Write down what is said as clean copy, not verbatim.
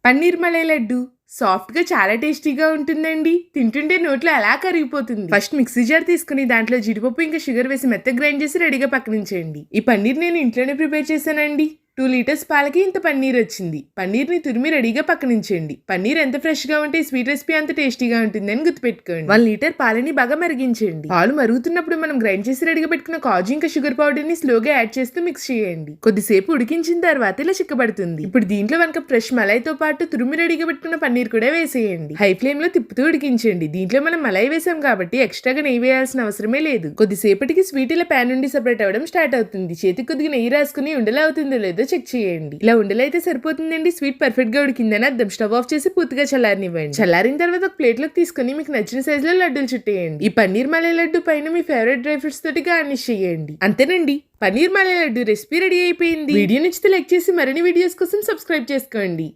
Paneer malai laddu soft గా చాలా టేస్టీగా ఉంటుందండి. తింటుంటే నోట్లో అలా కరిగిపోతుంది. ఫస్ట్ మిక్సీ జార్ తీసుకుని దాంట్లో జీడిపప్పు ఇంకా షుగర్ వేసి మెత్తగా గ్రైండ్ చేసి రెడీగా పక్కనుంచేయండి. ఈ పన్నీర్ నేను ఇంట్లోనే ప్రిపేర్ చేశానండి. 2 లీటర్స్ పాలకి ఇంత పన్నీర్ వచ్చింది. పన్నీర్ని తురిమి రెడీగా పక్కనుంచేయండి. పన్నీర్ ఎంత ఫ్రెష్ గా ఉంటే స్వీట్ రెసిపీ అంత టేస్టీగా ఉంటుందని గుర్తుపెట్టుకోండి. 1 లీటర్ పాలని బాగా మరిగించండి. పాలు మరుగుతున్నప్పుడు మనం గ్రైండ్ చేసి రెడీగా పెట్టుకున్న కాజు ఇంకా షుగర్ పౌడర్ ని స్లోగా యాడ్ చేస్తూ మిక్స్ చేయండి. కొద్దిసేపు ఉడికించిన తర్వాత ఇలా చిక్కబడుతుంది. ఇప్పుడు దీంట్లో 1 కప్ ఫ్రెష్ మలైతో పాటు తురిమి రెడీగా పెట్టుకున్న పన్నీర్ కూడా వేసేయండి. హై ఫ్లేమ్ లో తిప్పుతూ ఉడికించండి. దీంట్లో మనం మలై వేసాం కాబట్టి ఎక్స్ట్రాగా నెయ్యి వేయాల్సిన అవసరమే లేదు. కొద్దిసేపటికి స్వీట్ ఇలా ప్యాన్ నుండి సెపరేట్ అవ్వడం స్టార్ట్ అవుతుంది. చేతికి కొద్దిగా నెయ్యి రాసుకుని ఉండలా అవుతుందో లేదో చెక్ చేయండి. ఇలా ఉండలైతే సరిపోతుందండి. స్వీట్ పర్ఫెక్ట్ గా ఉడికిందని అర్థం. స్టవ్ ఆఫ్ చేసి పూర్తిగా చల్లారనివ్వండి. చల్లారిన తర్వాత ఒక ప్లేట్ లోకి తీసుకుని మీకు నచ్చిన సైజ్ లో లడ్డూలు చుట్టేయండి. ఈ పన్నీర్ మలై లడ్డు పైన మీ ఫేవరెట్ డ్రై ఫ్రూట్స్ తోటి గార్నిష్ చేయండి. అంతేనండి, పన్నీర్ మలై లడ్డు రెసిపీ రెడీ అయిపోయింది. వీడియో నచ్చితే లైక్ చేసి మరిన్ని వీడియోస్ కోసం సబ్స్క్రైబ్ చేసుకోండి.